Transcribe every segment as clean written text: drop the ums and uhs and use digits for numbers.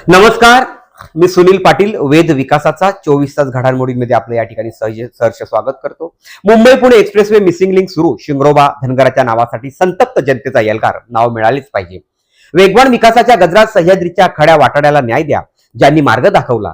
नमस्कार, मी सुनील पाटील. वेद विकासाचा 24 तास घडामोडींमध्ये आपलं या ठिकाणी सहर्ष स्वागत करतो. Mumbai Pune expressway missing link सुरू. शिंगरोबा धनगराच्या नावासाठी संतप्त जनतेचा एल्गार. नाव मिळालेच पाहिजे. वेगवान विकासाच्या गजरात सह्याद्रीच्या खड्या वाटाड्याला न्याय द्या. ज्यांनी मार्ग दाखवला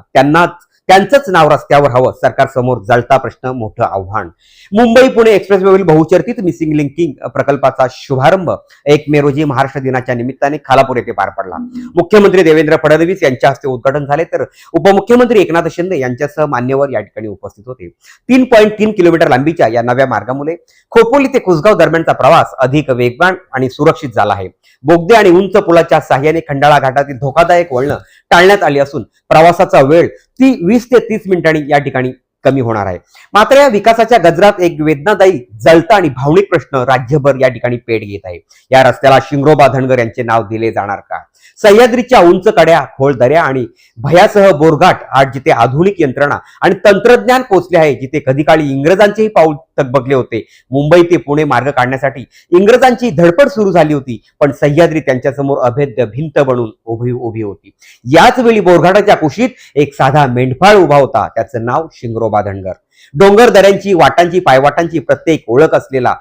त्यांचंच नाव रस्त्यावर हवं. सरकार समोर जळता प्रश्न, मोठं आव्हान. मुंबई पुणे एक्सप्रेसवेवरील बहुचर्चित मिसिंग लिंकिंग प्रकल्पाचा शुभारंभ 1 मे रोजी महाराष्ट्र दिनाच्या निमित्ताने खालापूर येथे पार पडला. मुख्यमंत्री देवेंद्र फडणवीस यांच्या हस्ते उद्घाटन झाले, तर उपमुख्यमंत्री एकनाथ शिंदे यांच्यासह मान्यवर या ठिकाणी उपस्थित होते. 3.3 किलोमीटर लांबीच्या या नव्या मार्गामुळे खोपोली ते कुसगाव दरम्यानचा प्रवास अधिक वेगवान आणि सुरक्षित झाला आहे. बोगदे आणि उंच पुलाच्या साह्याने खंडाळा घाटातील धोकादायक वळणं टाळण्यात आली असून प्रवासाचा वेळ 20 ते 30 मिनिटांनी या ठिकाणी कमी होणार आहे. मात्र या विकासाच्या गजरात एक वेदनादायी, जळता आणि भावनिक प्रश्न राज्यभर या ठिकाणी पेट घेत आहे. या रस्त्याला शिंगरोबा धनगर यांचे नाव दिले जाणार का? सह्याद्रीच्या उंच कड्या, खोल दऱ्या आणि भयासह बोरघाट आज जिथे आधुनिक यंत्रणा आणि तंत्रज्ञान पोहोचले आहे, जिथे कधी काळी इंग्रजांचेही पाऊल तगबगले होते. मुंबई ते पुणे मार्ग काढण्यासाठी इंग्रजांची धडपड सुरू झाली होती, पण सह्याद्री त्यांच्यासमोर अभेद्य भिंत बनून उभी होती. याच वेळी बोरघाटाच्या कुशीत एक साधा मेंढपाळ उभा होता. त्याचं नाव शिंगरोबा धनगर. डोंगर दऱ्यांची, वाटांची, पायवाटांची प्रत्येक ओळख असलेला,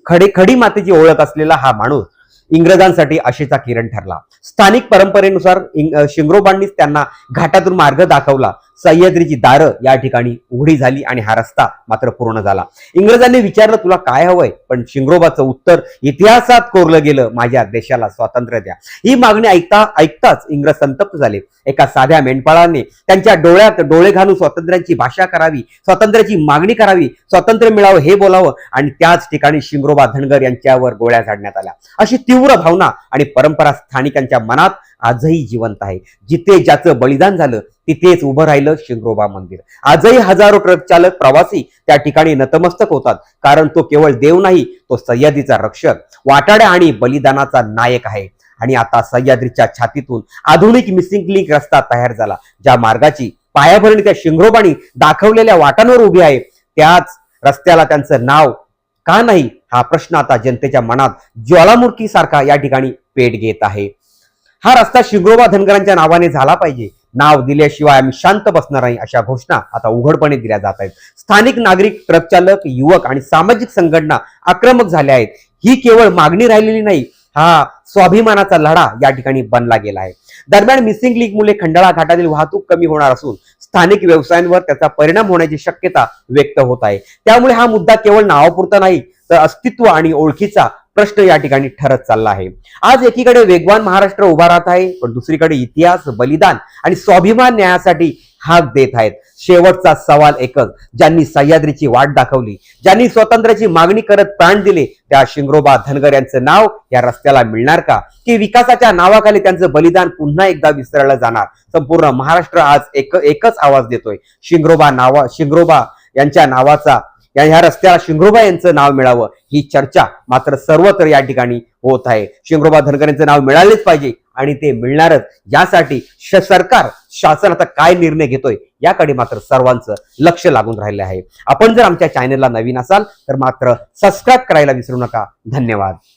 खडी मातेची ओळख असलेला हा माणूस इंग्रजांसाठी आशेचा किरण ठरला. स्थानिक परंपरेनुसार शिंगरोबांनीच त्यांना घाटातून मार्ग दाखवला. सह्याद्रीची दारं या ठिकाणी उघडी झाली आणि हा रस्ता मात्र पूर्ण झाला. इंग्रजांनी विचारलं, तुला काय हवंय? पण शिंगरोबाचं उत्तर इतिहासात कोरलं गेलं, माझ्या देशाला स्वातंत्र्य द्या. ही मागणी ऐकताच इंग्रज संतप्त झाले. एका साध्या मेंढपाळाने त्यांच्या डोळ्यात डोळे घालून स्वातंत्र्याची भाषा करावी, स्वातंत्र्याची मागणी करावी, स्वातंत्र्य मिळावं हे बोलावं, आणि त्याच ठिकाणी शिंगरोबा धनगर यांच्यावर गोळ्या झाडण्यात आल्या. अशी तीव्र भावना आणि परंपरा स्थानिकांच्या मनात आजही जिवंत आहे. जिथे ज्याचं बलिदान झालं तिथेच उभं राहिलं शिंगरोबा मंदिर. आजही हजारो ट्रक चालक, प्रवासी त्या ठिकाणी नतमस्तक होतात, कारण तो केवळ देव नाही, तो सह्याद्रीचा रक्षक, वाटाड्या आणि बलिदानाचा नायक आहे. आणि आता सह्याद्रीच्या छातीतून आधुनिक मिसिंग लिंक रस्ता तयार झाला. ज्या मार्गाची पायाभरणी त्या शिंगरोबांनी दाखवलेल्या वाटांवर उभी आहे, त्याच रस्त्याला त्यांचं नाव का नाही, हा प्रश्न आता जनतेच्या मनात ज्वालामुखी सारखा या ठिकाणी पेट घेत आहे. हा रस्ता शिंगरोबा धनगरांच्या नावाने झाला पाहिजे. नाव दिल्याशिवाय आम्ही शांत बसणार नाही, अशा घोषणा आता उघडपणे दिल्या जात आहेत. स्थानिक नागरिक, ट्रक चालक, युवक आणि सामाजिक संघटना आक्रमक झाल्या आहेत. ही केवळ मागणी राहिलेली नाही, हा स्वाभिमानाचा लढा या ठिकाणी बनला गेला आहे. दरम्यान मिसिंग लिंकमुळे खंडाळा घाटातील वाहतूक कमी होणार असून स्थानिक व्यवसायांवर त्याचा परिणाम होण्याची शक्यता व्यक्त होत आहे. त्यामुळे हा मुद्दा केवळ नावापुरता नाही, तर अस्तित्व आणि ओळखीचा प्रश्न या ठिकाणी ठरत चालला आहे. आज एकीकडे वेगवान महाराष्ट्र उभा राहत आहे, पण दुसरीकडे इतिहास, बलिदान आणि स्वाभिमान न्यायासाठी हाक देत आहेत. शेवटचा सवाल एकच, ज्यांनी सह्याद्रीची वाट दाखवली, ज्यांनी स्वातंत्र्याची मागणी करत प्राण दिले, त्या शिंगरोबा धनगर यांचं नाव या रस्त्याला मिळणार का? की विकासाच्या नावाखाली त्यांचं बलिदान पुन्हा एकदा विसरलं जाणार? संपूर्ण महाराष्ट्र आज एकच आवाज देतोय, शिंगरोबा यांच्या नावाचा, ह्या रस्त्याला शिंगरोबा यांचं नाव मिळावं. ही चर्चा मात्र सर्वत्र या ठिकाणी होत आहे. शिंगरोबा धनगर यांचं नाव मिळालेच पाहिजे, आणि ते मिळणारच. यासाठी शासन आता काय निर्णय घेतोय याकडे मात्र सर्वांचं लक्ष लागून राहिलं आहे. आपण जर आमच्या चॅनलला नवीन असाल तर मात्र सबस्क्राईब करायला विसरू नका. धन्यवाद.